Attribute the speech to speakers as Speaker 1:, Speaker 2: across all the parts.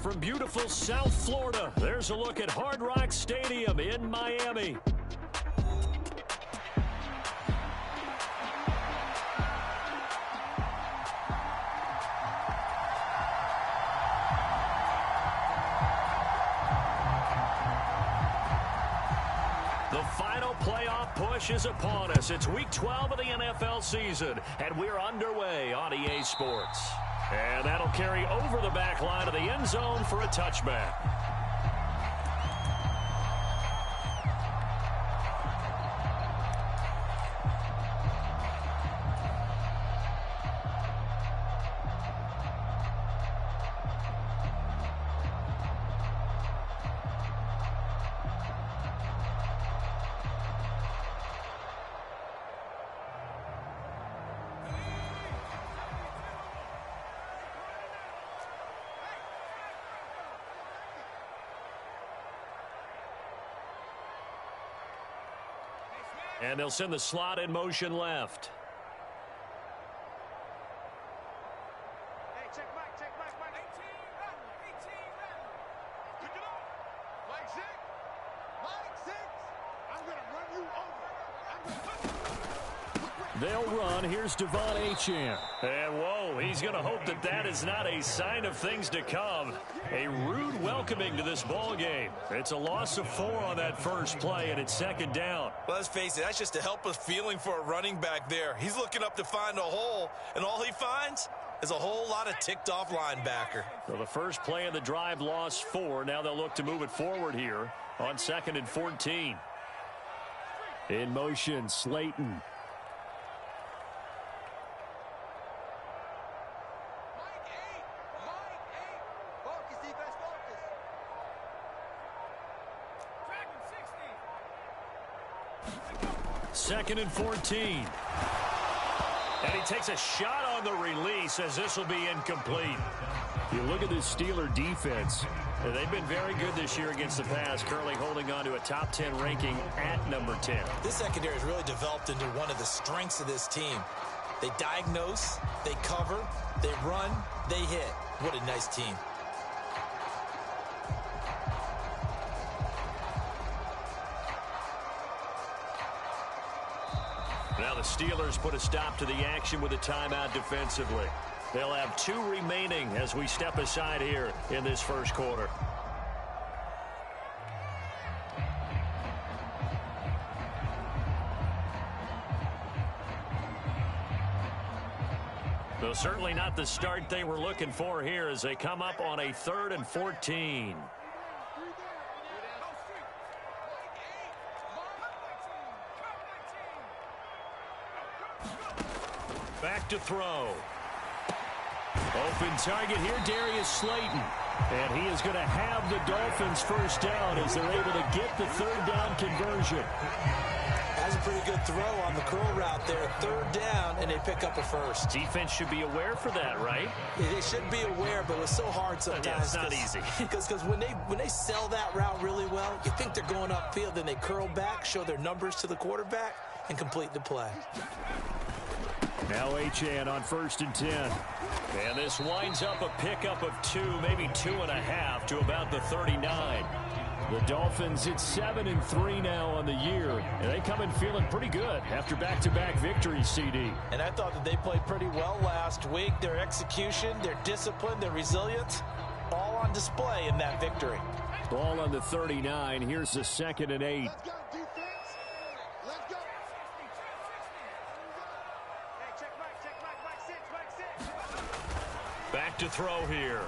Speaker 1: From beautiful South Florida, there's a look at Hard Rock Stadium in Miami. The final playoff push is upon us. It's Week 12 of the NFL season, and we're underway on EA Sports. And that'll carry over the back line of the end zone for a touchback. And they'll send the slot in motion left.
Speaker 2: Hey, check back. 18 run. Pick it up. Flag 6. I'm going to run you over.
Speaker 1: They'll run. Here's Devon Achane. And whoa, he's going to hope that that is not a sign of things to come. A rude welcoming to this ball game. It's a loss of 4 on that first play, and it's second down.
Speaker 3: Well, let's face it, that's just a helpless feeling for a running back there. He's looking up to find a hole, and all he finds is a whole lot of ticked-off linebacker.
Speaker 1: So the first play of the drive lost 4. Now they'll look to move it forward here on 2nd and 14. In motion, Slayton. Second and 14. And he takes a shot on the release as this will be incomplete. You look at this Steeler defense. They've been very good this year against the pass, currently holding on to a top 10 ranking at number 10.
Speaker 3: This secondary has really developed into one of the strengths of this team. They diagnose, they cover, they run, they hit. What a nice team.
Speaker 1: Now the Steelers put a stop to the action with a timeout defensively. They'll have 2 remaining as we step aside here in this first quarter. So certainly not the start they were looking for here as they come up on a 3rd and 14. Back to throw. Open target here, Darius Slayton. And he is going to have the Dolphins first down as they're able to get the 3rd down conversion.
Speaker 3: That's a pretty good throw on the curl route there. 3rd down, and they pick up a first.
Speaker 1: Defense should be aware for that, right?
Speaker 3: Yeah, they should be aware, but it's so hard sometimes.
Speaker 1: Yeah, it's not easy.
Speaker 3: Because when they sell that route really well, you think they're going upfield, then they curl back, show their numbers to the quarterback, and complete the play.
Speaker 1: Now Achane on 1st and 10. And this winds up a pickup of 2, maybe 2.5 to about the 39. The Dolphins, it's 7-3 now on the year. And they come in feeling pretty good after back-to-back victories, CD.
Speaker 3: And I thought that they played pretty well last week. Their execution, their discipline, their resilience, all on display in that victory.
Speaker 1: Ball on the 39. Here's the 2nd and 8.
Speaker 2: Let's go, defense. Let's go. Hey, check back. Back 6.
Speaker 1: Back to throw here.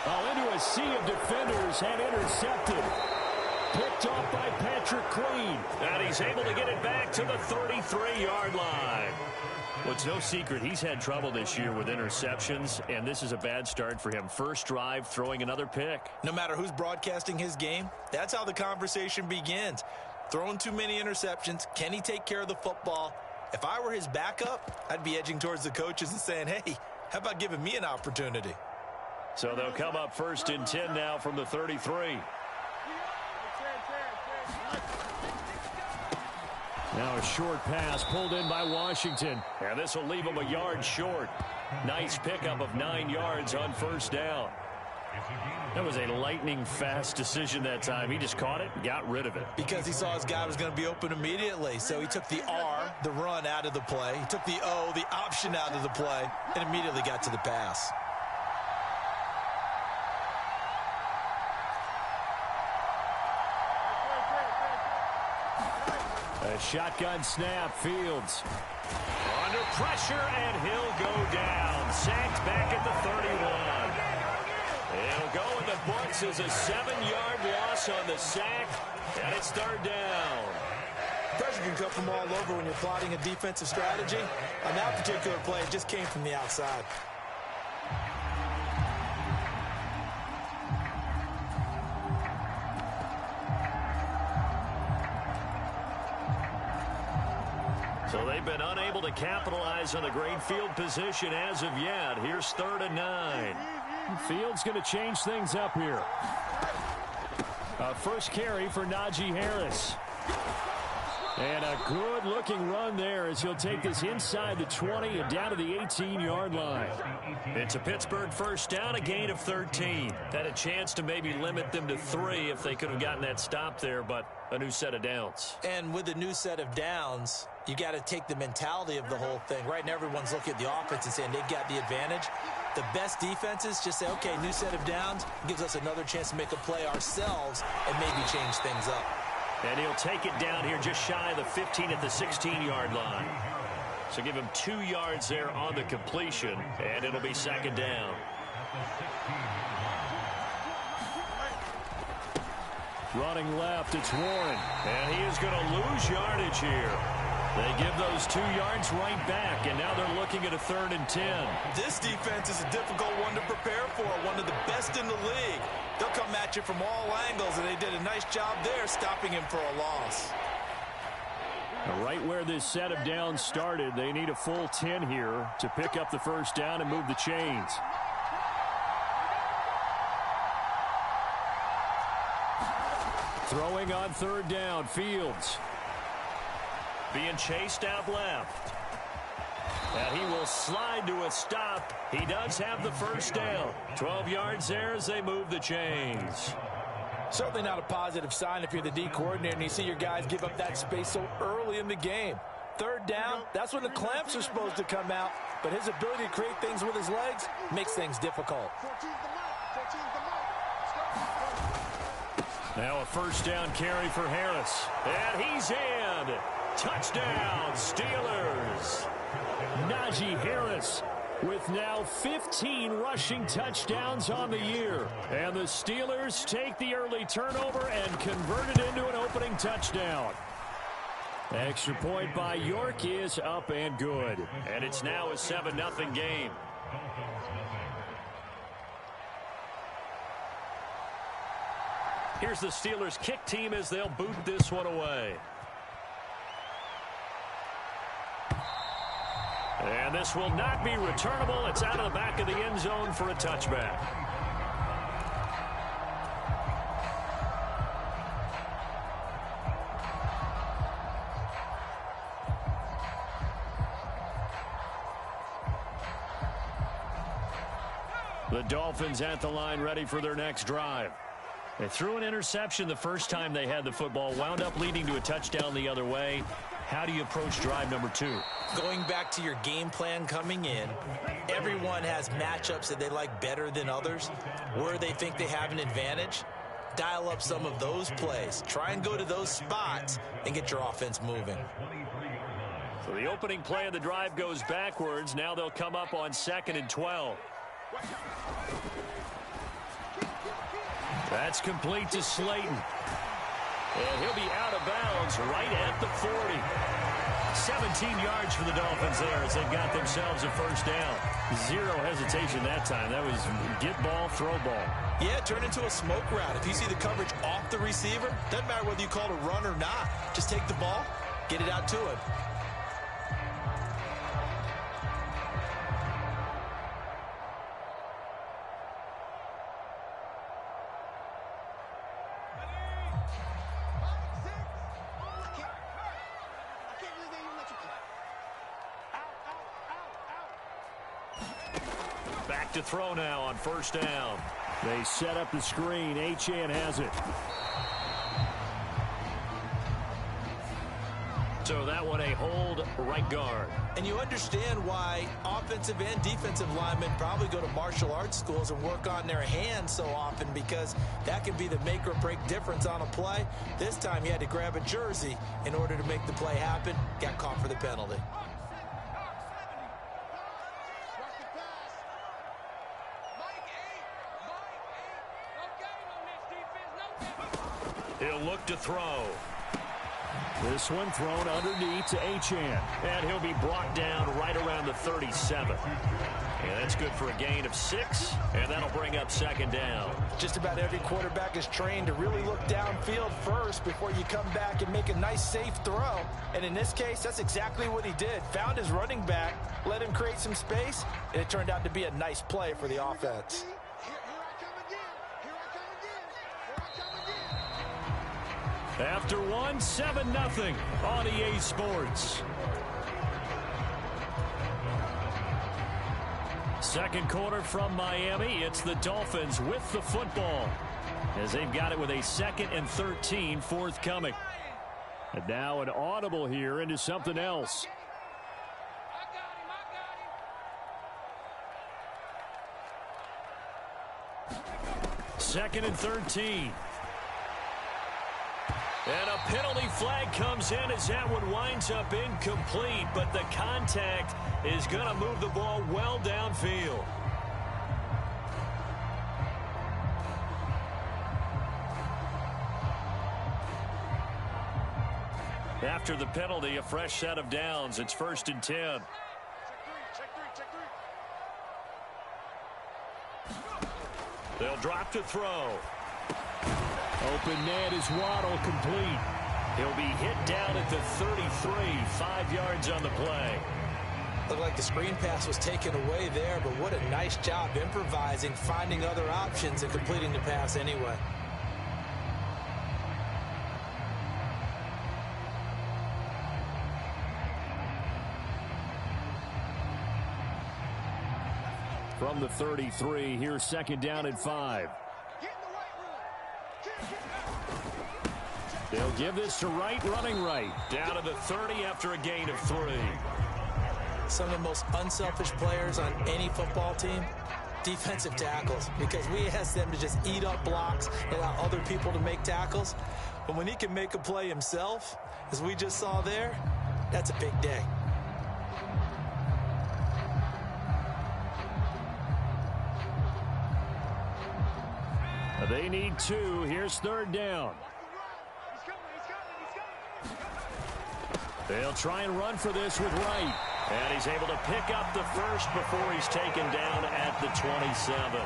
Speaker 1: Oh, into a sea of defenders and intercepted. Picked off by Patrick Queen. And he's able to get it back to the 33-yard line. Well, it's no secret he's had trouble this year with interceptions, and this is a bad start for him. First drive, throwing another pick.
Speaker 3: No matter who's broadcasting his game, that's how the conversation begins. Throwing too many interceptions. Can he take care of the football? If I were his backup, I'd be edging towards the coaches and saying, hey, how about giving me an opportunity?
Speaker 1: So they'll come up 1st and 10 now from the 33. Now a short pass pulled in by Washington. And this will leave him a yard short. Nice pickup of 9 yards on 1st down. That was a lightning-fast decision that time. He just caught it and got rid of it.
Speaker 3: Because he saw his guy was going to be open immediately. So he took the R, the run, out of the play. He took the O, the option, out of the play, and immediately got to the pass.
Speaker 1: A shotgun snap, Fields. Under pressure, and he'll go down. Sacked back at the 31. It'll go in the books as a 7-yard loss on the sack, and it's third down.
Speaker 3: Pressure can come from all over when you're plotting a defensive strategy. On that particular play, it just came from the outside.
Speaker 1: So they've been unable to capitalize on a great field position as of yet. Here's 3rd and 9. Fields going to change things up here. First carry for Najee Harris. And a good-looking run there as he'll take this inside the 20 and down to the 18-yard line. It's a Pittsburgh first down, a gain of 13. Had a chance to maybe limit them to 3 if they could have gotten that stop there, but a new set of downs.
Speaker 3: And with a new set of downs, you got to take the mentality of the whole thing. Right now, everyone's looking at the offense and saying they've got the advantage. The best defenses just say, okay, new set of downs gives us another chance to make a play ourselves and maybe change things up.
Speaker 1: And he'll take it down here just shy of the 15 at the 16-yard line. So give him 2 yards there on the completion, and it'll be 2nd down. Running left, it's Warren. And he is going to lose yardage here. They give those 2 yards right back, and now they're looking at a 3rd and 10.
Speaker 3: This defense is a difficult one to prepare for, one of the best in the league. They'll come at you from all angles, and they did a nice job there stopping him for a loss.
Speaker 1: Right where this set of downs started, they need a full 10 here to pick up the first down and move the chains. Throwing on 3rd down, Fields. Being chased out left. And he will slide to a stop. He does have the first down. 12 yards there as they move the chains.
Speaker 3: Certainly not a positive sign if you're the D coordinator and you see your guys give up that space so early in the game. 3rd down, that's when the clamps are supposed to come out. But his ability to create things with his legs makes things difficult.
Speaker 1: Now a first down carry for Harris. And he's in. Touchdown, Steelers. Najee Harris with now 15 rushing touchdowns on the year. And the Steelers take the early turnover and convert it into an opening touchdown. Extra point by York is up and good. And it's now a 7-0 game. Here's the Steelers kick team as they'll boot this one away. And this will not be returnable. It's out of the back of the end zone for a touchback. The Dolphins at the line ready for their next drive. They threw an interception the first time they had the football, wound up leading to a touchdown the other way. How do you approach drive number 2?
Speaker 3: Going back to your game plan coming in, everyone has matchups that they like better than others. Where they think they have an advantage, dial up some of those plays. Try and go to those spots and get your offense moving.
Speaker 1: So the opening play of the drive goes backwards. Now they'll come up on 2nd and 12. That's complete to Slayton. And he'll be out of bounds right at the 40. 17 yards for the Dolphins there as they got themselves a first down. Zero hesitation that time. That was get ball, throw ball.
Speaker 3: Yeah, turn into a smoke route. If you see the coverage off the receiver, doesn't matter whether you call it a run or not. Just take the ball, get it out to him.
Speaker 1: Back to throw now on first down. They set up the screen. Achane has it. So that one a hold right guard.
Speaker 3: And you understand why offensive and defensive linemen probably go to martial arts schools and work on their hands so often, because that can be the make or break difference on a play. This time you had to grab a jersey in order to make the play happen. Got caught for the penalty.
Speaker 1: He'll look to throw. This one thrown underneath to Achane. And he'll be brought down right around the 37. And that's good for a gain of 6. And that'll bring up second down.
Speaker 3: Just about every quarterback is trained to really look downfield first before you come back and make a nice, safe throw. And in this case, that's exactly what he did. Found his running back, let him create some space, and it turned out to be a nice play for the offense.
Speaker 1: After one, 7-0 on EA Sports. Second quarter from Miami. It's the Dolphins with the football, as they've got it with a 2nd and 13 forthcoming. And now an audible here into something else. Second and 13. And a penalty flag comes in as that one winds up incomplete, but the contact is going to move the ball well downfield. After the penalty, a fresh set of downs. It's 1st and 10.
Speaker 2: Check three.
Speaker 1: They'll drop to throw. Open man is Waddle, complete. He'll be hit down at the 33, 5 yards on the play.
Speaker 3: Looked like the screen pass was taken away there, but what a nice job improvising, finding other options, and completing the pass anyway.
Speaker 1: From the 33, here's 2nd down and 5. They'll give this to Wright, running right. Down to the 30 after a gain of 3.
Speaker 3: Some of the most unselfish players on any football team, defensive tackles, because we ask them to just eat up blocks, allow other people to make tackles. But when he can make a play himself, as we just saw there, that's a big day.
Speaker 1: They need 2. Here's 3rd down. They'll try and run for this with Wright. And he's able to pick up the first before he's taken down at the 27.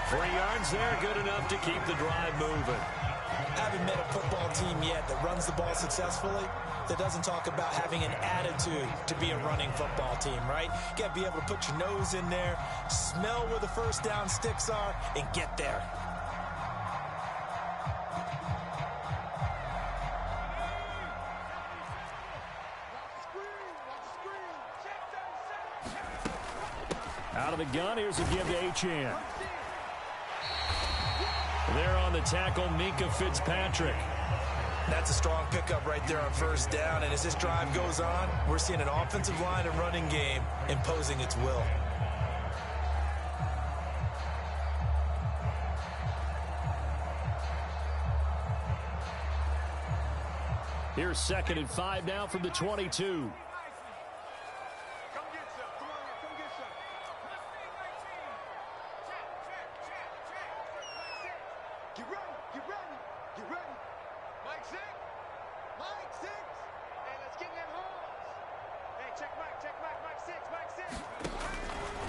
Speaker 1: 3 yards there, good enough to keep the drive moving.
Speaker 3: I haven't met a football team yet that runs the ball successfully that doesn't talk about having an attitude to be a running football team, right? You got to be able to put your nose in there, smell where the first down sticks are, and get there.
Speaker 1: Out of the gun, here's a give to Achane. There on the tackle, Minka Fitzpatrick.
Speaker 3: That's a strong pickup right there on 1st down, and as this drive goes on, we're seeing an offensive line and running game imposing its will.
Speaker 1: Here's 2nd and 5 now from the 22.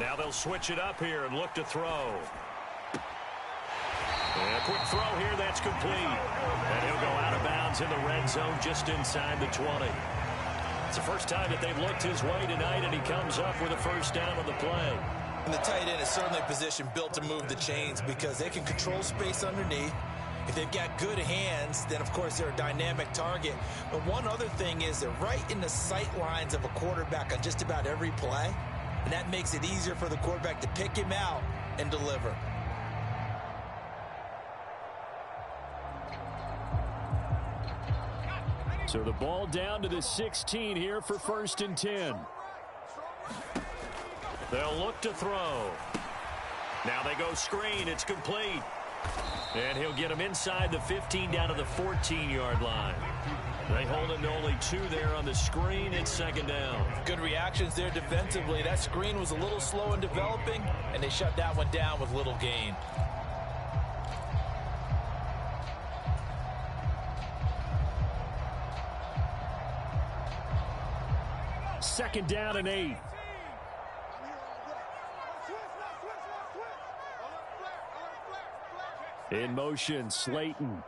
Speaker 1: Now they'll switch it up here and look to throw. And a quick throw here, that's complete. And he'll go out of bounds in the red zone just inside the 20. It's the first time that they've looked his way tonight, and he comes up with a 1st down on the play.
Speaker 3: And the tight end is certainly a position built to move the chains because they can control space underneath. If they've got good hands, then, of course, they're a dynamic target. But one other thing is they're right in the sight lines of a quarterback on just about every play. And that makes it easier for the quarterback to pick him out and deliver.
Speaker 1: So the ball down to the 16 here for 1st and 10. They'll look to throw. Now they go screen. It's complete. And he'll get him inside the 15 down to the 14-yard line. They hold him to only 2 there on the screen. It's 2nd down.
Speaker 3: Good reactions there defensively. That screen was a little slow in developing, and they shut that one down with little gain.
Speaker 1: Second down and 8. In motion, Slayton.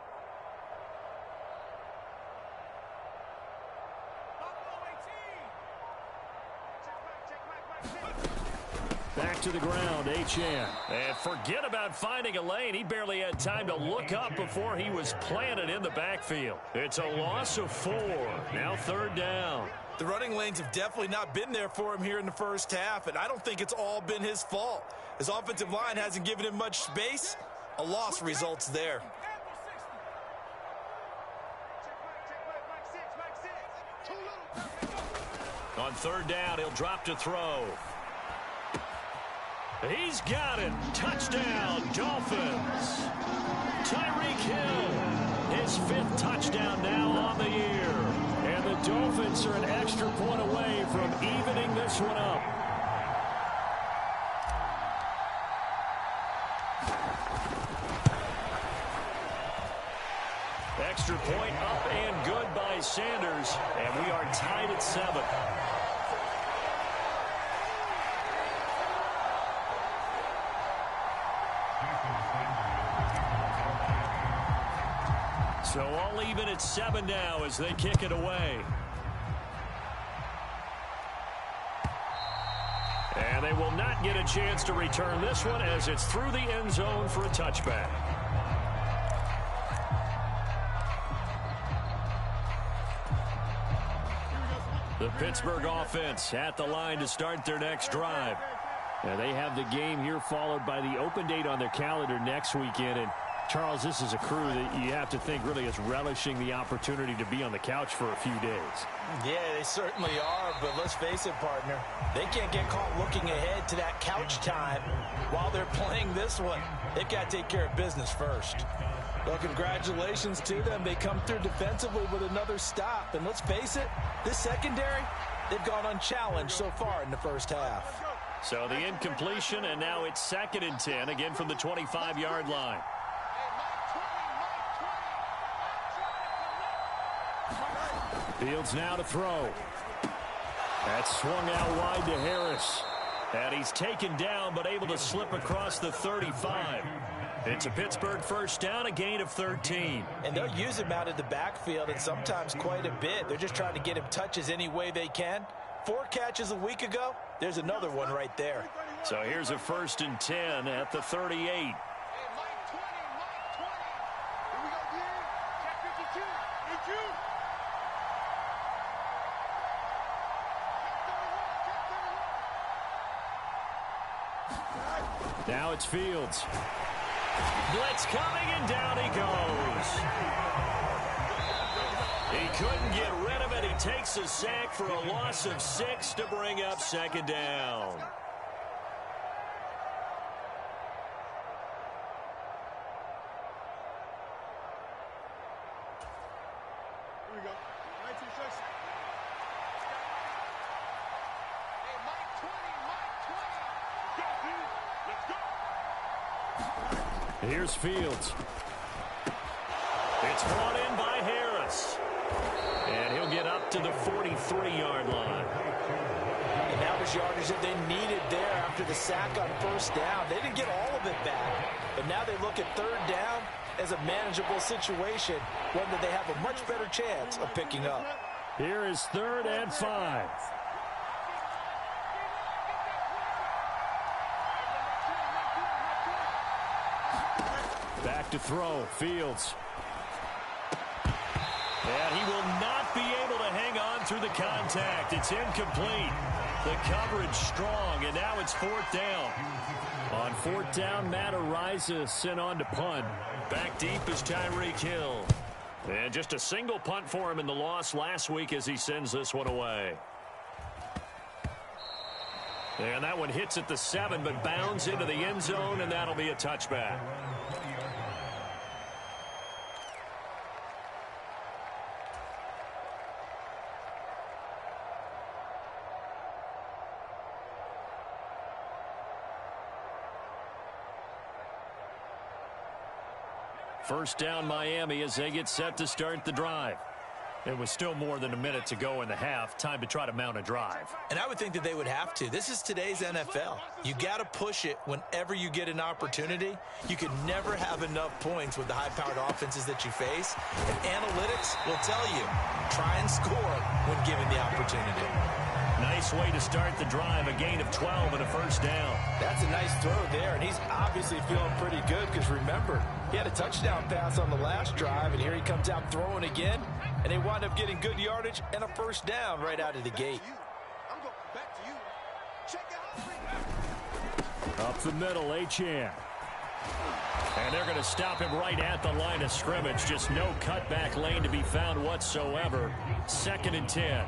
Speaker 1: Back to the ground, Achane. And forget about finding a lane. He barely had time to look up before he was planted in the backfield. It's a loss of 4. Now 3rd down.
Speaker 3: The running lanes have definitely not been there for him here in the first half, and I don't think it's all been his fault. His offensive line hasn't given him much space. A loss results there.
Speaker 1: On 3rd down, he'll drop to throw. He's got it. Touchdown, Dolphins. Tyreek Hill, his 5th touchdown now on the year. And the Dolphins are an extra point away from evening this one up. Extra point up and good by Sanders. And we are tied at 7. So all even at 7 now as they kick it away. And they will not get a chance to return this one as it's through the end zone for a touchback. The Pittsburgh offense at the line to start their next drive. And they have the game here followed by the open date on their calendar next weekend. And Charles, this is a crew that you have to think really is relishing the opportunity to be on the couch for a few days.
Speaker 3: Yeah, they certainly are, but let's face it, partner. They can't get caught looking ahead to that couch time while they're playing this one. They've got to take care of business first. Well, congratulations to them. They come through defensively with another stop. And let's face it, this secondary, they've gone unchallenged so far in the first half.
Speaker 1: So the incompletion, and now it's 2nd and 10, again from the 25-yard line. Fields now to throw. That's swung out wide to Harris. And he's taken down but able to slip across the 35. It's a Pittsburgh first down, a gain of 13.
Speaker 3: And they'll use him out of the backfield and sometimes quite a bit. They're just trying to get him touches any way they can. 4 catches a week ago. There's another one right there.
Speaker 1: So here's a 1st and 10 at the 38. Now it's Fields. Blitz coming, and down he goes. He couldn't get rid of it. He takes a sack for a loss of 6 to bring up 2nd down.
Speaker 2: Here we go. 19-6. Hey, Mike 20.
Speaker 1: Here's Fields. It's brought in by Harris. And he'll get up to the 43-yard line.
Speaker 3: And that was yardage that they needed there after the sack on 1st down. They didn't get all of it back. But now they look at 3rd down as a manageable situation, one that they have a much better chance of picking up.
Speaker 1: Here is 3rd and 5. Back to throw, Fields. And he will not be able to hang on through the contact. It's incomplete. The coverage strong, and now it's 4th down. On 4th down, Matt Araiza sent on to punt. Back deep is Tyreek Hill. And just a single punt for him in the loss last week as he sends this one away. And that one hits at the 7, but bounds into the end zone, and that'll be a touchback. First down Miami as they get set to start the drive. It was still more than a minute to go in the half. Time to try to mount a drive.
Speaker 3: And I would think that they would have to. This is today's NFL. You got to push it whenever you get an opportunity. You can never have enough points with the high-powered offenses that you face. And analytics will tell you, try and score when given the opportunity.
Speaker 1: Nice way to start the drive. A gain of 12 and a first down.
Speaker 3: That's a nice throw there, and he's obviously feeling pretty good because, remember, he had a touchdown pass on the last drive, and here he comes out throwing again, and they wind up getting good yardage and a first down right out of the gate.
Speaker 2: I'm going back to you. Check it out.
Speaker 1: Up the middle, Achane. And they're going to stop him right at the line of scrimmage. Just no cutback lane to be found whatsoever. 2nd and 10.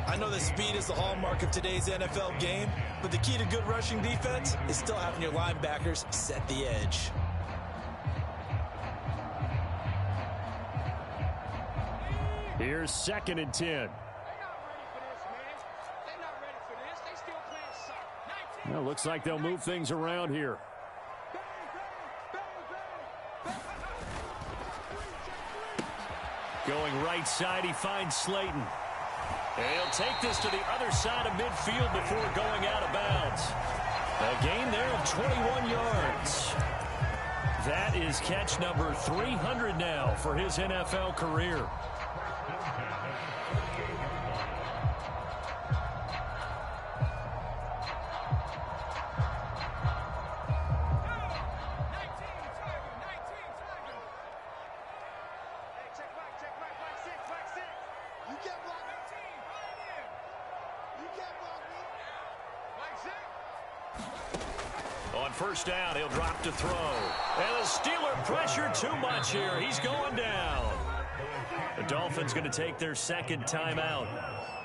Speaker 3: I know that speed is the hallmark of today's NFL game, but the key to good rushing defense is still having your linebackers set the edge.
Speaker 1: Here's 2nd and 10.
Speaker 2: They're not ready for this, man. They're not ready for this. They still playing soccer. 19.
Speaker 1: Well, looks like they'll move things around here.
Speaker 2: Bang, bang, bang, bang.
Speaker 1: Going right side, he finds Slayton. And he'll take this to the other side of midfield before going out of bounds. A gain there of 21 yards. That is catch number 300 now for his NFL career. On first down, he'll drop to throw. And the Steeler pressure too much here. He's going down. The Dolphins going to take their second timeout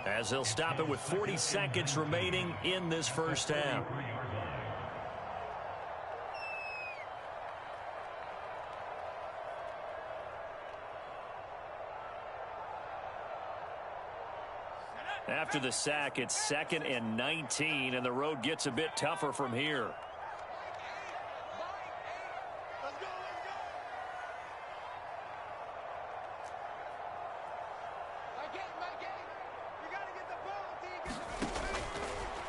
Speaker 1: as they'll stop it with 40 seconds remaining in this first half. After the sack, it's 2nd and 19, and the road gets a bit tougher from here.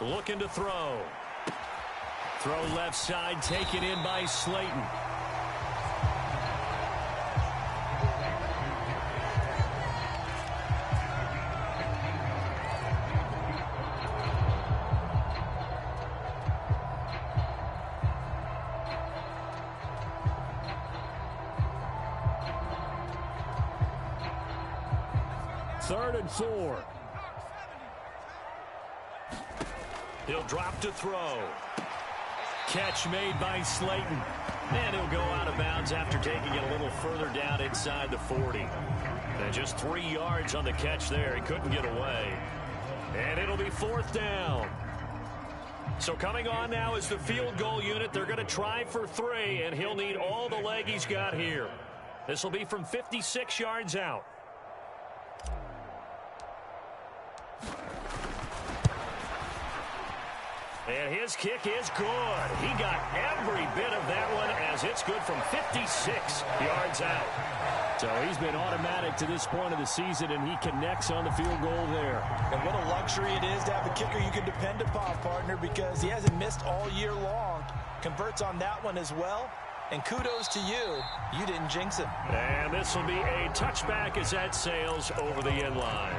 Speaker 1: Looking to throw. Throw left side, taken in by Slayton. Third and 4. He'll drop to throw. Catch made by Slayton. And he'll go out of bounds after taking it a little further down inside the 40. And just 3 yards on the catch there. He couldn't get away. And it'll be 4th down. So coming on now is the field goal unit. They're going to try for 3, and he'll need all the leg he's got here. This will be from 56 yards out. And his kick is good. He got every bit of that one as it's good from 56 yards out. So he's been automatic to this point of the season, and he connects on the field goal there.
Speaker 3: And what a luxury it is to have a kicker you can depend upon, partner, because he hasn't missed all year long. Converts on that one as well. And kudos to you. You didn't jinx him.
Speaker 1: And this will be a touchback as that sails over the end line.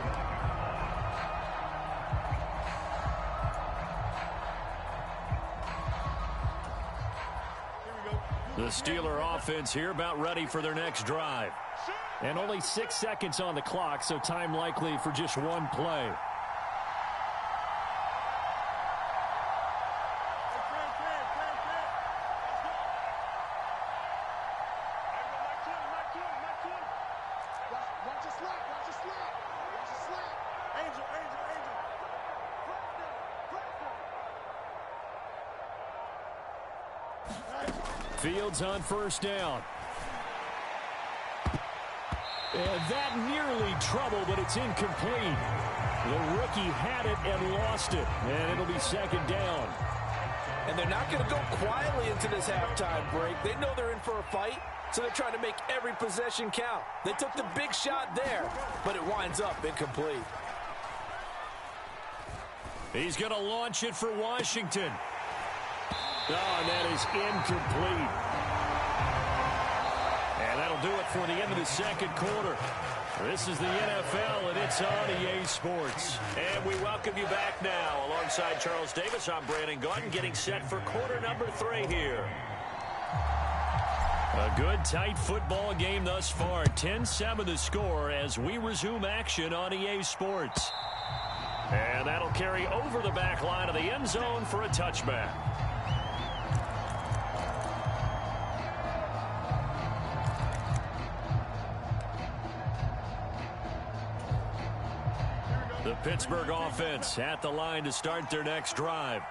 Speaker 1: The Steeler offense here about ready for their next drive. And only 6 seconds on the clock, so time likely for just one play. Fields on first down. And that nearly trouble, but it's incomplete. The rookie had it and lost it, and it'll be second down.
Speaker 3: And they're not going to go quietly into this halftime break. They know they're in for a fight, so they're trying to make every possession count. They took the big shot there, but it winds up incomplete.
Speaker 1: He's going to launch it for Washington. Oh, and that is incomplete. And that'll do it for the end of the second quarter. This is the NFL, and it's on EA Sports. And we welcome you back now. Alongside Charles Davis, I'm Brandon Gaudin, getting set for quarter number 3 here. A good, tight football game thus far. 10-7 the score as we resume action on EA Sports. And that'll carry over the back line of the end zone for a touchback. The Pittsburgh offense at the line to start their next drive.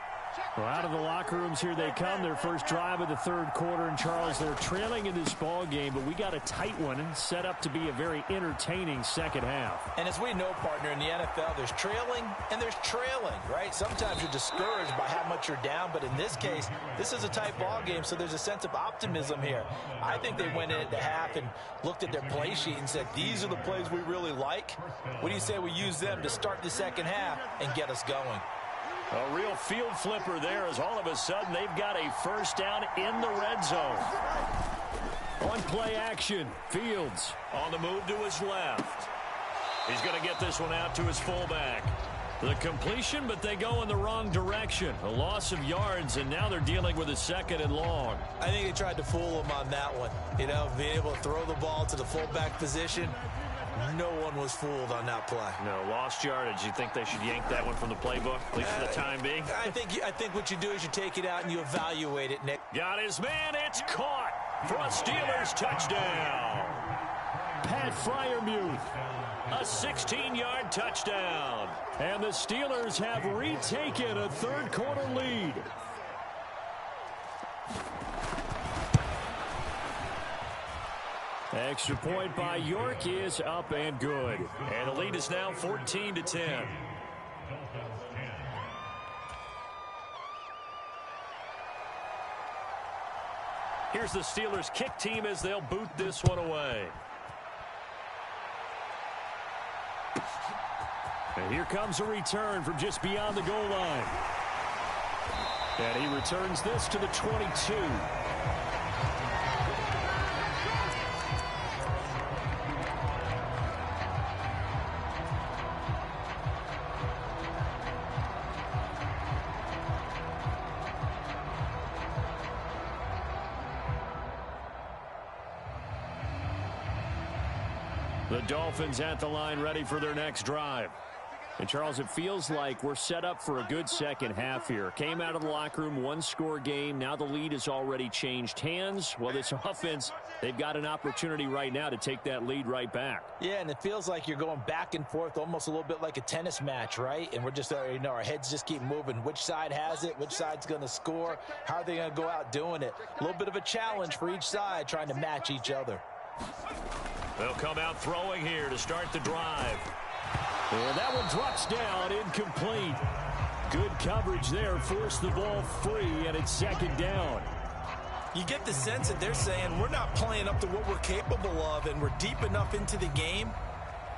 Speaker 4: Well, out of the locker rooms here they come. Their first drive of the third quarter. And, Charles, they're trailing in this ball game, but we got a tight one and set up to be a very entertaining second half.
Speaker 3: And as we know, partner, in the NFL, there's trailing and there's trailing, right? Sometimes you're discouraged by how much you're down, but in this case, this is a tight ball game, so there's a sense of optimism here. I think they went in at the half and looked at their play sheet and said, these are the plays we really like. What do you say we use them to start the second half and get us going?
Speaker 1: A real field flipper there as all of a sudden they've got a first down in the red zone. On play action, Fields on the move to his left. He's going to get this one out to his fullback. The completion, but they go in the wrong direction. A loss of yards, and now they're dealing with a second and long.
Speaker 3: I think they tried to fool him on that one. You know, being able to throw the ball to the fullback position. No one was fooled on that play.
Speaker 1: No, lost yardage. You think they should yank that one from the playbook, at least for the time being?
Speaker 3: I think what you do is you take it out and you evaluate it, Nick.
Speaker 1: Got his man. It's caught for a Steelers touchdown.
Speaker 4: Pat Freiermuth.
Speaker 1: A 16-yard touchdown.
Speaker 4: And the Steelers have retaken a third quarter lead.
Speaker 1: Extra point by York is up and good. And the lead is now 14-10. Here's the Steelers kick team as they'll boot this one away.
Speaker 4: And here comes a return from just beyond the goal line. And he returns this to the 22.
Speaker 1: The Dolphins at the line ready for their next drive.
Speaker 4: And, Charles, it feels like we're set up for a good second half here. Came out of the locker room, one-score game. Now the lead has already changed hands. Well, this offense, they've got an opportunity right now to take that lead right back.
Speaker 3: Yeah, and it feels like you're going back and forth, almost a little bit like a tennis match, right? And we're just, you know, our heads just keep moving. Which side has it? Which side's going to score? How are they going to go out doing it? A little bit of a challenge for each side, trying to match each other.
Speaker 1: They'll come out throwing here to start the drive.
Speaker 4: And that one drops down, incomplete. Good coverage there, forced the ball free, and it's second down.
Speaker 3: You get the sense that they're saying we're not playing up to what we're capable of, and we're deep enough into the game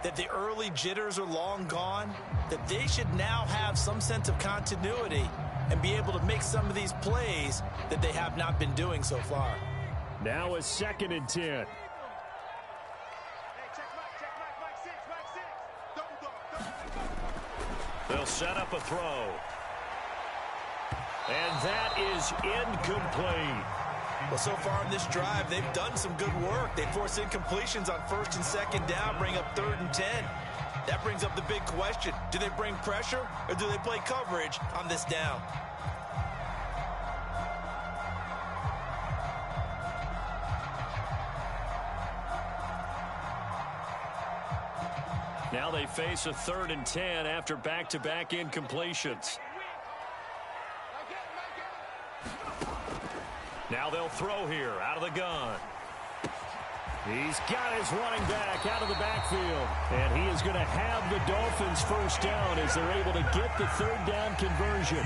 Speaker 3: that the early jitters are long gone, that they should now have some sense of continuity and be able to make some of these plays that they have not been doing so far.
Speaker 4: Now a 2nd and 10.
Speaker 1: They'll set up a throw. And that is incomplete.
Speaker 3: Well, so far in this drive, they've done some good work. They force incompletions on 1st and 2nd down, bring up 3rd and 10. That brings up the big question. Do they bring pressure or do they play coverage on this down?
Speaker 1: Now they face a 3rd and 10 after back-to-back incompletions. Now they'll throw here out of the gun. He's got his running back out of the backfield. And he is going to have the Dolphins first down as they're able to get the third down conversion.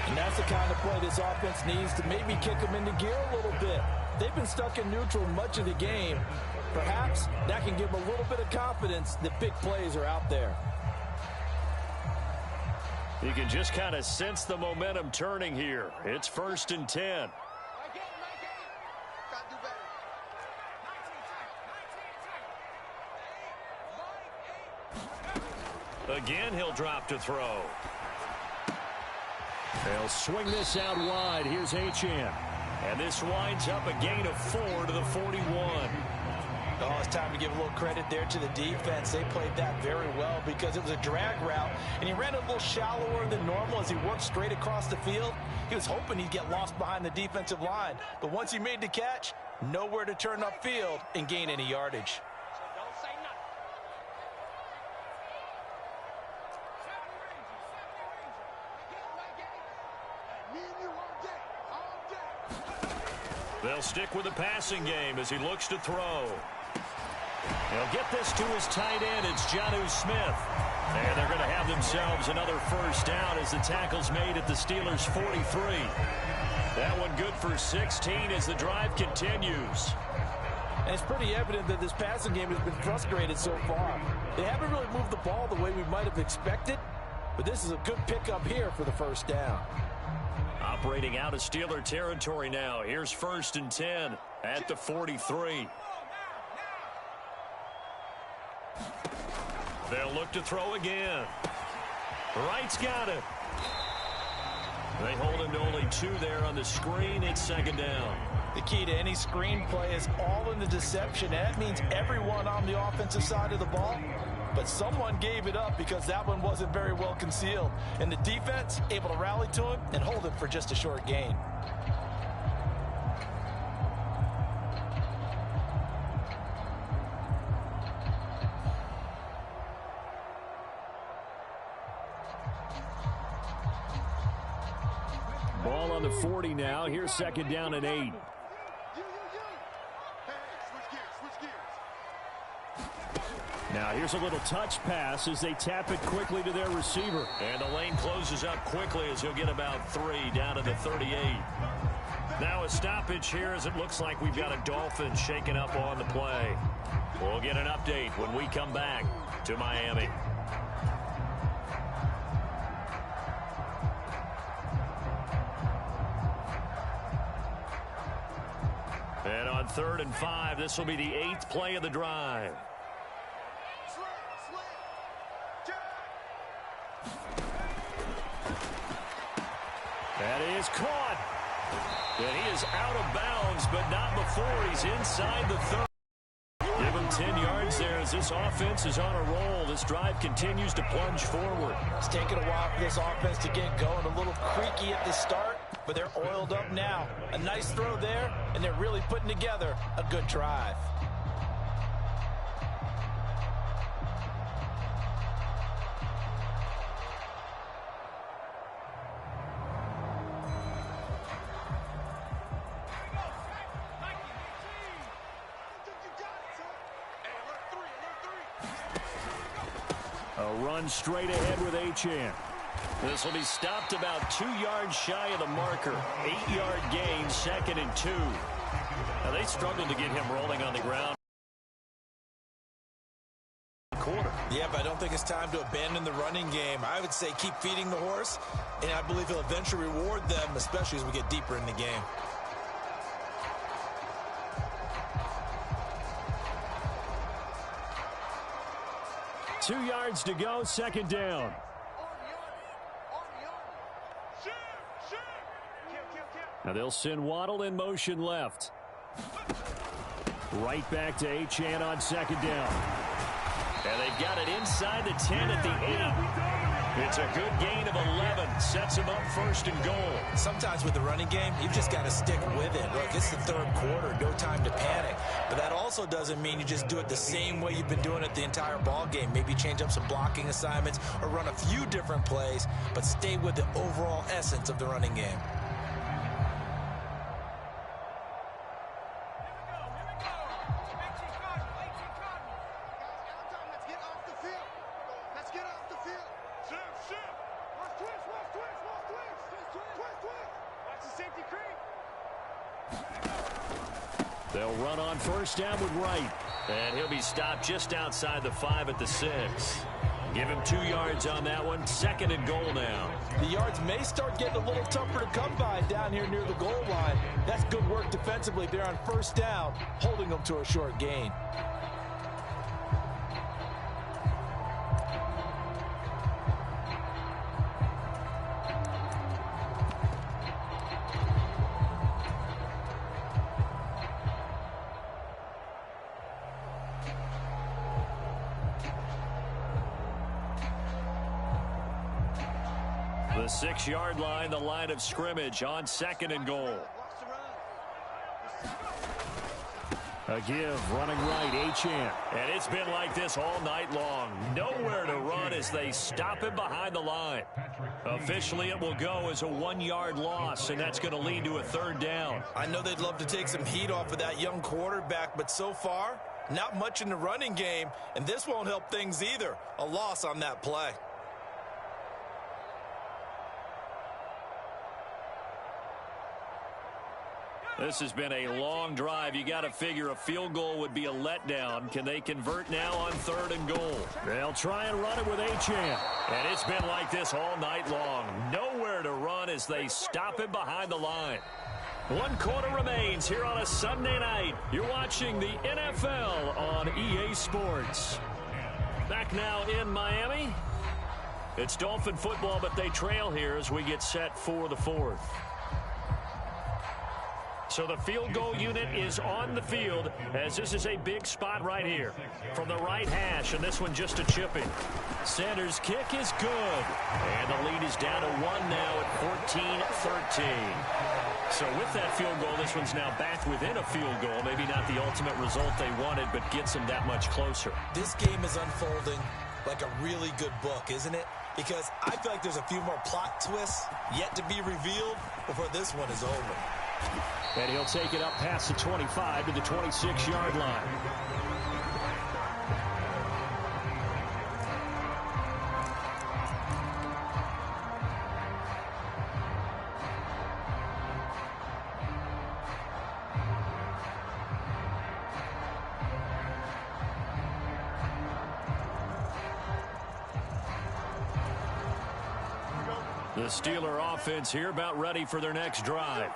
Speaker 3: And that's the kind of play this offense needs to maybe kick them into gear a little bit. They've been stuck in neutral much of the game. Perhaps that can give them a little bit of confidence that big plays are out there.
Speaker 1: You can just kind of sense the momentum turning here. It's 1st and 10. Again, he'll drop to throw. They'll swing this out wide. Here's Achane. And this winds up a gain of 4 to the 41.
Speaker 3: Oh, it's time to give a little credit there to the defense. They played that very well because it was a drag route, and he ran a little shallower than normal as he worked straight across the field. He was hoping he'd get lost behind the defensive line, but once he made the catch, nowhere to turn upfield and gain any yardage.
Speaker 1: They'll stick with the passing game as he looks to throw. He'll get this to his tight end. It's Jonnu Smith. And they're going to have themselves another first down as the tackle's made at the Steelers' 43. That one good for 16 as the drive continues.
Speaker 3: And it's pretty evident that this passing game has been frustrated so far. They haven't really moved the ball the way we might have expected, but this is a good pickup here for the first down.
Speaker 1: Operating out of Steeler territory now. Here's 1st and 10 at the 43. They'll look to throw again. Wright's got it. They hold him to only 2 there on the screen. It's 2nd down.
Speaker 3: The key to any screen play is all in the deception. That means everyone on the offensive side of the ball. But someone gave it up because that one wasn't very well concealed. And the defense able to rally to him and hold it for just a short gain.
Speaker 1: Ball on the 40 now. Here's 2nd down and 8. Now here's a little touch pass as they tap it quickly to their receiver. And the lane closes up quickly as he'll get about 3 down to the 38. Now a stoppage here as it looks like we've got a Dolphin shaken up on the play. We'll get an update when we come back to Miami. And on 3rd and 5, this will be the 8th play of the drive. That is caught. And he is out of bounds, but not before he's inside the 30. Give him 10 yards there as this offense is on a roll. This drive continues to plunge forward.
Speaker 3: It's taken a while for this offense to get going. A little creaky at the start, but they're oiled up now. A nice throw there, and they're really putting together a good drive.
Speaker 1: A run straight ahead with Achane. This will be stopped about 2 yards shy of the marker. 8-yard gain, 2nd and 2. Now they struggled to get him rolling on the ground. Quarter.
Speaker 3: Yeah, but I don't think it's time to abandon the running game. I would say keep feeding the horse, and I believe he'll eventually reward them, especially as we get deeper in the game.
Speaker 1: Two yards to go, 2nd down. Now they'll send Waddle in motion left. Right back to Achane on 2nd down. And they've got it inside the 10 at the 8. It's a good gain of 11. Sets him up 1st and goal.
Speaker 3: Sometimes with the running game, you've just got to stick with it. Look, it's the 3rd quarter. No time to panic. But that also doesn't mean you just do it the same way you've been doing it the entire ball game. Maybe change up some blocking assignments or run a few different plays, but stay with the overall essence of the running game.
Speaker 4: They'll run on first down with Wright.
Speaker 1: And he'll be stopped just outside the 5 at the 6. Give him 2 yards on that one. 2nd and goal now.
Speaker 3: The yards may start getting a little tougher to come by down here near the goal line. That's good work defensively there on first down, holding them to a short gain.
Speaker 1: The 6-yard line, the line of scrimmage on 2nd and goal.
Speaker 4: A give, running right, Achane.
Speaker 1: And it's been like this all night long. Nowhere to run as they stop him behind the line. Officially, it will go as a 1-yard loss, and that's going to lead to a 3rd down.
Speaker 3: I know they'd love to take some heat off of that young quarterback, but so far, not much in the running game, and this won't help things either. A loss on that play.
Speaker 1: This has been a long drive. You got to figure a field goal would be a letdown. Can they convert now on 3rd and goal?
Speaker 4: They'll try and run it with Achane.
Speaker 1: And it's been like this all night long. Nowhere to run as they stop him behind the line. 1 quarter remains here on a Sunday night. You're watching the NFL on EA Sports. Back now in Miami. It's Dolphin football, but they trail here as we get set for the 4th. So the field goal unit is on the field as this is a big spot right here from the right hash, and this one just a chipping. Sanders' kick is good, and the lead is down to 1 now at 14-13. So with that field goal, this one's now back within a field goal. Maybe not the ultimate result they wanted, but gets them that much closer.
Speaker 3: This game is unfolding like a really good book, isn't it? Because I feel like there's a few more plot twists yet to be revealed before this one is over.
Speaker 4: And he'll take it up past the 25 to the 26-yard line.
Speaker 1: The Steeler offense here about ready for their next drive.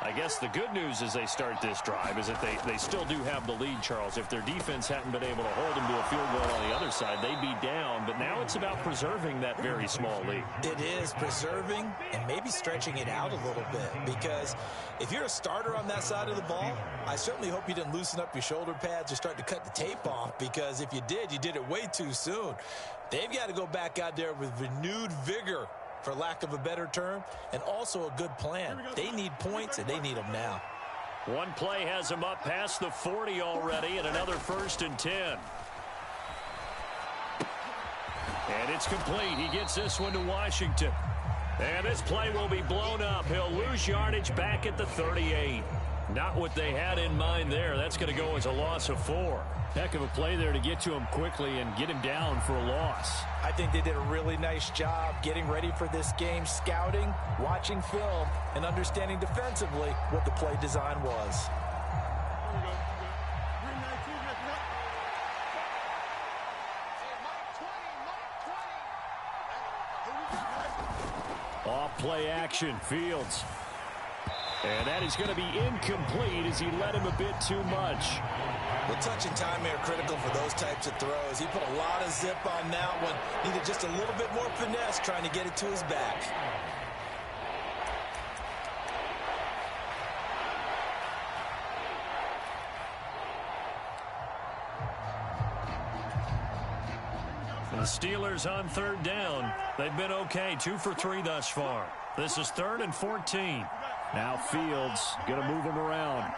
Speaker 1: I guess the good news as they start this drive is that they still do have the lead, Charles. If their defense hadn't been able to hold them to a field goal on the other side, they'd be down. But now it's about preserving that very small lead.
Speaker 3: It is preserving and maybe stretching it out a little bit. Because if you're a starter on that side of the ball, I certainly hope you didn't loosen up your shoulder pads or start to cut the tape off. Because if you did it way too soon. They've got to go back out there with renewed vigor, for lack of a better term, and also a good plan. They need points, and they need them now.
Speaker 1: One play has them up past the 40 already, and another 1st and 10. And it's complete. He gets this one to Washington. And this play will be blown up. He'll lose yardage back at the 38. Not what they had in mind there. That's going to go as a loss of 4.
Speaker 4: Heck of a play there to get to him quickly and get him down for a loss.
Speaker 3: I think they did a really nice job getting ready for this game, scouting, watching film, and understanding defensively what the play design was.
Speaker 4: Off play action, Fields. And that is going to be incomplete as he led him a bit too much.
Speaker 3: Well, touch and time are critical for those types of throws. He put a lot of zip on that one. Needed just a little bit more finesse trying to get it to his back.
Speaker 1: The Steelers on 3rd down. They've been okay, 2 for 3 thus far. This is 3rd and 14.
Speaker 4: Now Fields going to move him around.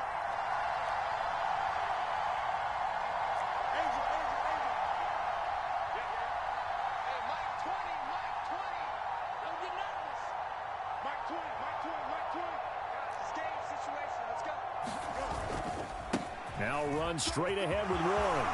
Speaker 1: Now run straight ahead with Warren.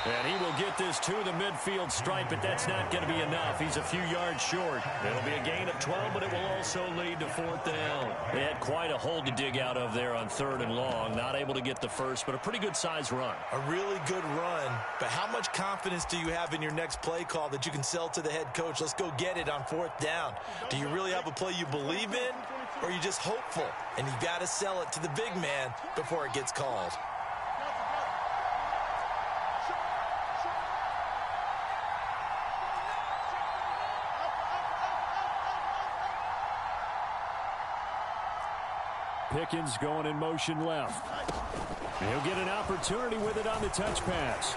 Speaker 4: And he will get this to the midfield stripe, but that's not going to be enough. He's a few yards short. It'll be a gain of 12, but it will also lead to 4th down. They had quite a hole to dig out of there on 3rd and long. Not able to get the first, but a pretty good size run.
Speaker 3: A really good run, but how much confidence do you have in your next play call that you can sell to the head coach? Let's go get it on 4th down. Do you really have a play you believe in, or are you just hopeful? And you got to sell it to the big man before it gets called.
Speaker 4: Pickens going in motion left. He'll get an opportunity with it on the touch pass.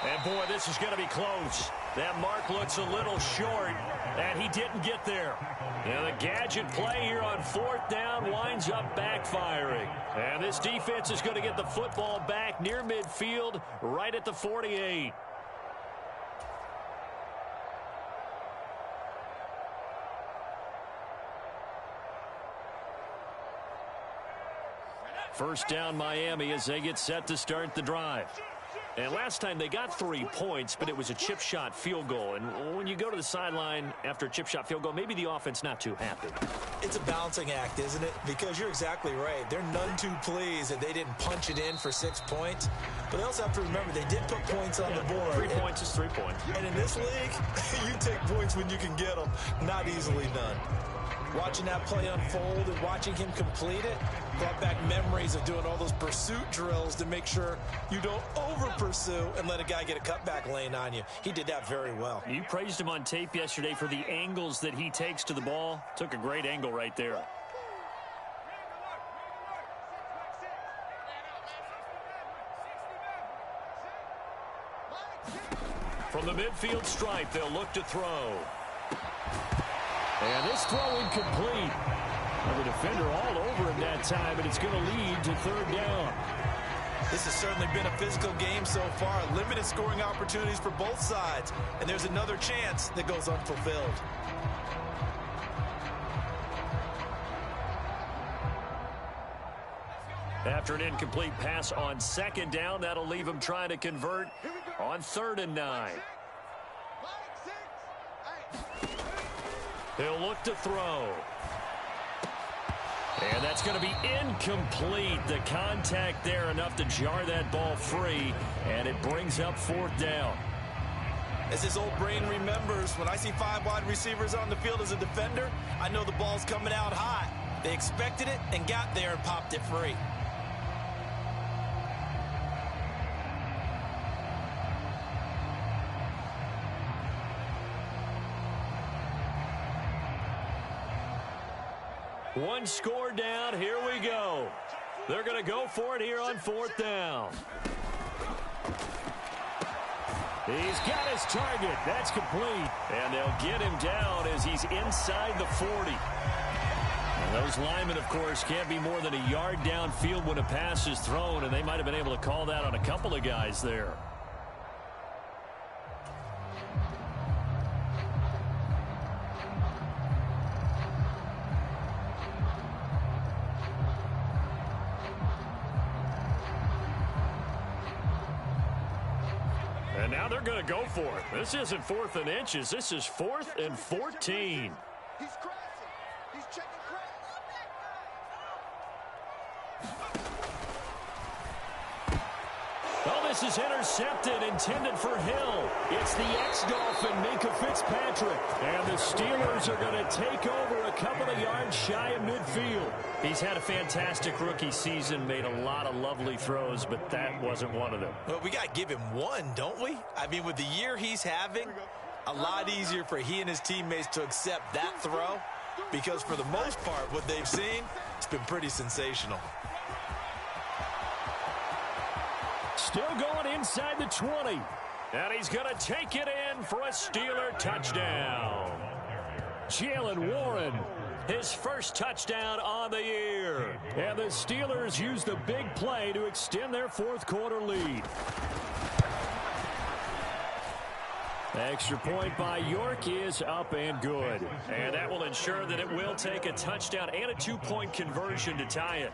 Speaker 4: And, boy, this is going to be close. That mark looks a little short, and he didn't get there. And the gadget play here on 4th down winds up backfiring. And this defense is going to get the football back near midfield, right at the 48. First down, Miami, as they get set to start the drive. And last time they got 3 points, but it was a chip shot field goal. And when you go to the sideline after a chip shot field goal, maybe the offense not too happy.
Speaker 3: It's a balancing act, isn't it? Because you're exactly right. They're none too pleased that they didn't punch it in for 6 points. But they also have to remember they did put points on the board.
Speaker 4: 3 points is 3 points.
Speaker 3: And in this league, you take points when you can get them. Not easily done. Watching that play unfold and watching him complete it brought back memories of doing all those pursuit drills to make sure you don't over-pursue and let a guy get a cutback lane on you. He did that very well.
Speaker 4: You praised him on tape yesterday for the angles that he takes to the ball. Took a great angle right there. From the midfield stripe, they'll look to throw. And this throw incomplete. The defender all over him that time, and it's going to lead to 3rd down.
Speaker 3: This has certainly been a physical game so far. Limited scoring opportunities for both sides. And there's another chance that goes unfulfilled.
Speaker 4: After an incomplete pass on 2nd down, that'll leave him trying to convert on 3rd and 9. He'll look to throw. And that's going to be incomplete. The contact there enough to jar that ball free, and it brings up 4th down.
Speaker 3: As his old brain remembers, when I see 5 wide receivers on the field as a defender, I know the ball's coming out hot. They expected it and got there and popped it free.
Speaker 4: One score down. Here we go. They're going to go for it here on 4th down. He's got his target. That's complete. And they'll get him down as he's inside the 40. And those linemen, of course, can't be more than a yard downfield when a pass is thrown, and they might have been able to call that on a couple of guys there. And now they're going to go for it. This isn't 4th and inches. This is 4th and 14.
Speaker 2: He's crashing. He's checking crash.
Speaker 4: Oh, this is intercepted, intended for Hill. It's the ex-Dolphin, Minkah Fitzpatrick. And the Steelers are going to take over a couple of yards shy of midfield. He's had a fantastic rookie season, made a lot of lovely throws, but that wasn't one of them.
Speaker 3: Well, we got to give him one, don't we? I mean, with the year he's having, a lot easier for he and his teammates to accept that throw, because for the most part, what they've seen, it's been pretty sensational.
Speaker 4: Still going inside the 20. And he's going to take it in for a Steeler touchdown. Jalen Warren, his first touchdown on the year. And the Steelers use the big play to extend their 4th quarter lead. Extra point by York is up and good. And that will ensure that it will take a touchdown and a 2-point conversion to tie it.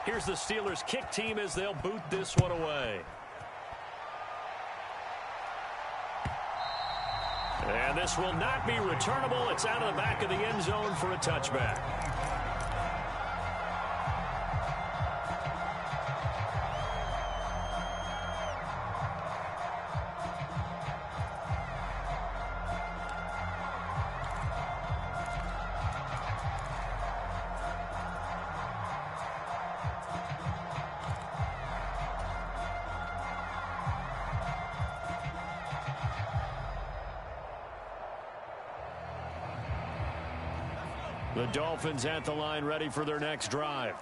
Speaker 1: Here's the Steelers kick team as they'll boot this one away. And this will not be returnable. It's out of the back of the end zone for a touchback. The Dolphins at the line ready for their next drive.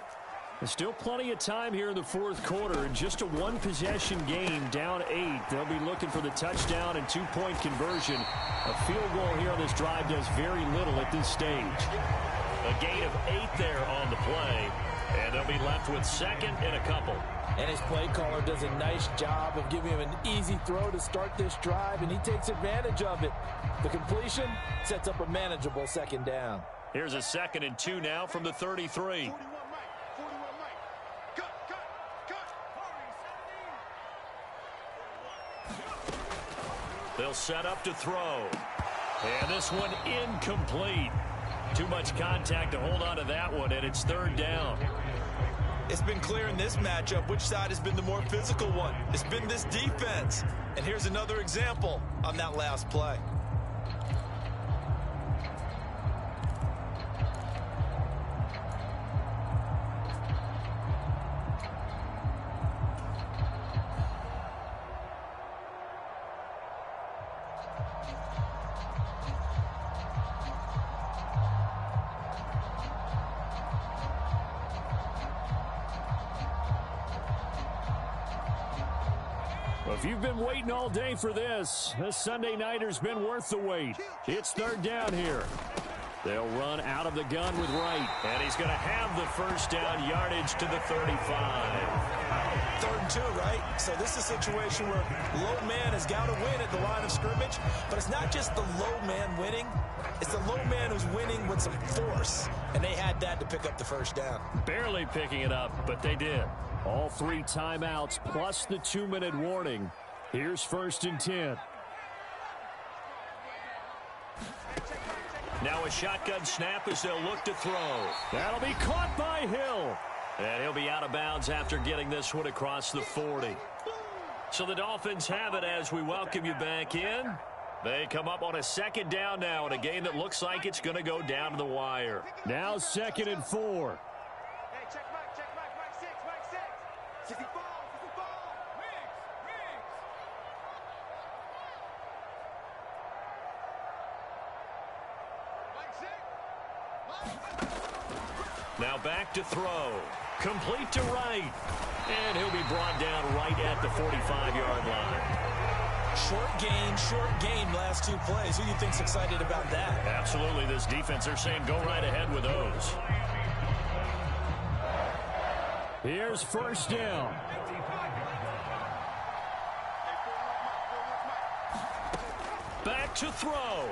Speaker 1: There's still plenty of time here in the fourth quarter. Just a one-possession game, down 8. They'll be looking for the touchdown and two-point conversion. A field goal here on this drive does very little at this stage. A gain of 8 there on the play, and they'll be left with second and a couple.
Speaker 3: And his play caller does a nice job of giving him an easy throw to start this drive, and he takes advantage of it. The completion sets up a manageable second down.
Speaker 1: Here's a 2nd and 2 now from the 33. They'll set up to throw. And this one incomplete. Too much contact to hold on to that one, and it's 3rd down.
Speaker 3: It's been clear in this matchup which side has been the more physical one. It's been this defense. And here's another example on that last play.
Speaker 4: Well, if you've been waiting all day for this Sunday nighter's been worth the wait. It's 3rd down here. They'll run out of the gun with Wright.
Speaker 1: And he's going to have the first down, yardage to the 35.
Speaker 3: 3rd and 2, right? So this is a situation where low man has got to win at the line of scrimmage. But it's not just the low man winning. It's the low man who's winning with some force. And they had that to pick up the first down.
Speaker 1: Barely picking it up, but they did.
Speaker 4: All 3 timeouts plus the 2-minute warning. Here's 1st and 10.
Speaker 1: Now a shotgun snap as they'll look to throw.
Speaker 4: That'll be caught by Hill.
Speaker 1: And he'll be out of bounds after getting this one across the 40. So the Dolphins have it as we welcome you back in. They come up on a 2nd down now in a game that looks like it's going to go down to the wire.
Speaker 4: Now 2nd and 4.
Speaker 2: Hey, check Mike 6, Mike 6. 64, 64. Wings. Mike 6.
Speaker 1: Now back to throw. Complete to Wright. And he'll be brought down right at the 45-yard line.
Speaker 3: Short gain, last 2 plays. Who do you think's excited about that?
Speaker 1: Absolutely, this defense, they're saying go right ahead with those.
Speaker 4: Here's 1st down.
Speaker 1: Back to throw.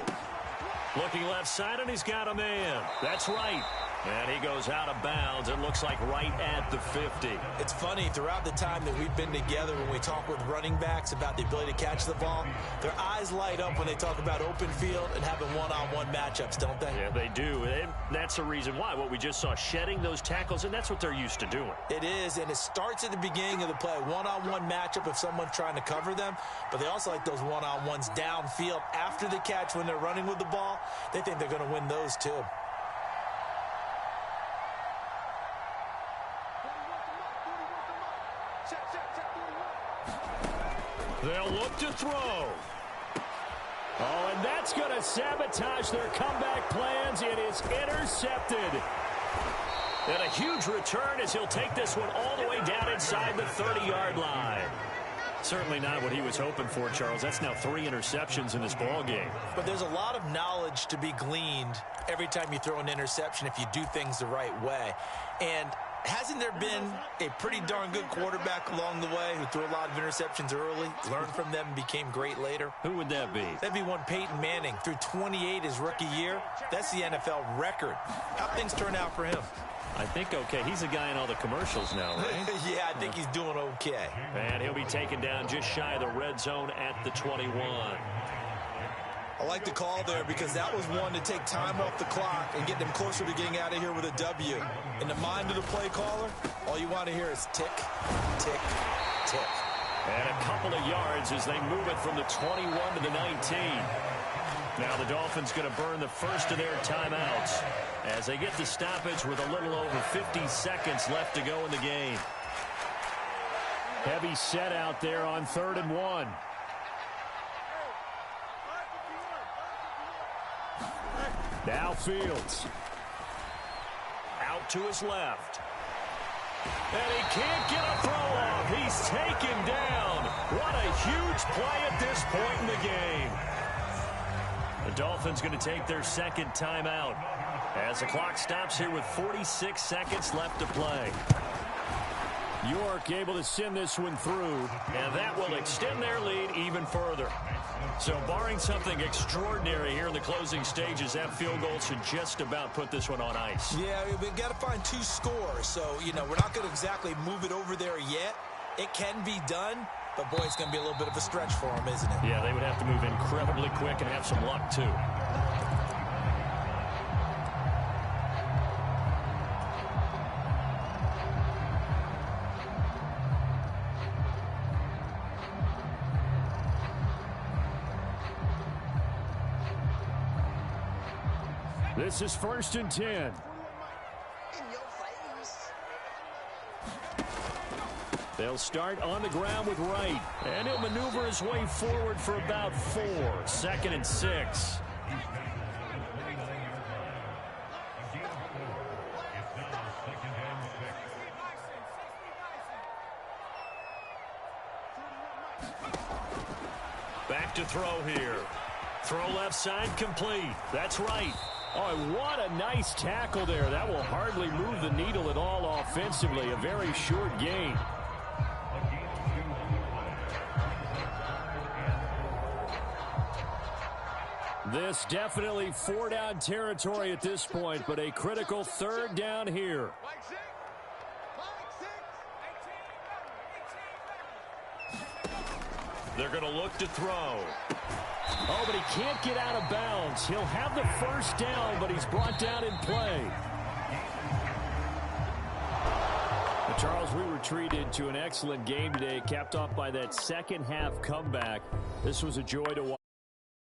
Speaker 1: Looking left side, and he's got a man. That's right. And he goes out of bounds. It looks like right at the 50.
Speaker 3: It's funny, throughout the time that we've been together, when we talk with running backs about the ability to catch the ball, their eyes light up when they talk about open field and having one-on-one matchups, don't they?
Speaker 1: Yeah, they do. And that's the reason why. What we just saw, shedding those tackles, and that's what they're used to doing.
Speaker 3: It is, and it starts at the beginning of the play. One-on-one matchup if someone's trying to cover them, but they also like those one-on-ones downfield after the catch when they're running with the ball. They think they're going to win those too.
Speaker 1: They'll look to throw.
Speaker 4: Oh, and that's going to sabotage their comeback plans. It is intercepted.
Speaker 1: And a huge return as he'll take this one all the way down inside the 30-yard line. Certainly not what he was hoping for, Charles. That's now 3 interceptions in this ball game.
Speaker 3: But there's a lot of knowledge to be gleaned every time you throw an interception if you do things the right way. And Hasn't there been a pretty darn good quarterback along the way who threw a lot of interceptions early, learned from them, and became great later?
Speaker 4: Who would that be?
Speaker 3: That'd be one Peyton Manning. Threw 28 his rookie year. That's the NFL record. How'd things turn out for him?
Speaker 4: I think okay. He's a guy in all the commercials now, right?
Speaker 3: Yeah, I think he's doing okay.
Speaker 4: And he'll be taken down just shy of the red zone at the 21.
Speaker 3: I like the call there because that was one to take time off the clock and get them closer to getting out of here with a W. In the mind of the play caller, all you want to hear is tick, tick, tick.
Speaker 4: And a couple of yards as they move it from the 21 to the 19. Now the Dolphins going to burn the first of their timeouts as they get the stoppage with a little over 50 seconds left to go in the game. Heavy set out there on 3rd and 1. Now Fields. Out to his left. And he can't get a throw off. He's taken down. What a huge play at this point in the game. The Dolphins going to take their second timeout as the clock stops here with 46 seconds left to play. York able to send this one through, and that will extend their lead even further. So barring something extraordinary here in the closing stages, that field goal should just about put this one on ice.
Speaker 3: Yeah, we've got to find 2 scores. So, we're not going to exactly move it over there yet. It can be done, but, boy, it's going to be a little bit of a stretch for them, isn't it?
Speaker 4: Yeah, they would have to move incredibly quick and have some luck, too. This is 1st and 10. They'll start on the ground with Wright, and he'll maneuver his way forward for about 4. 2nd and 6. Back to throw here. Throw left side complete. That's right. Oh, what a nice tackle there. That will hardly move the needle at all offensively. A very short gain. This definitely 4-down territory at this point, but a critical 3rd down here. They're going to look to throw. Oh, but he can't get out of bounds. He'll have the 1st down, but he's brought down in play. But Charles, we were treated to an excellent game today, capped off by that second half comeback. This was a joy to watch.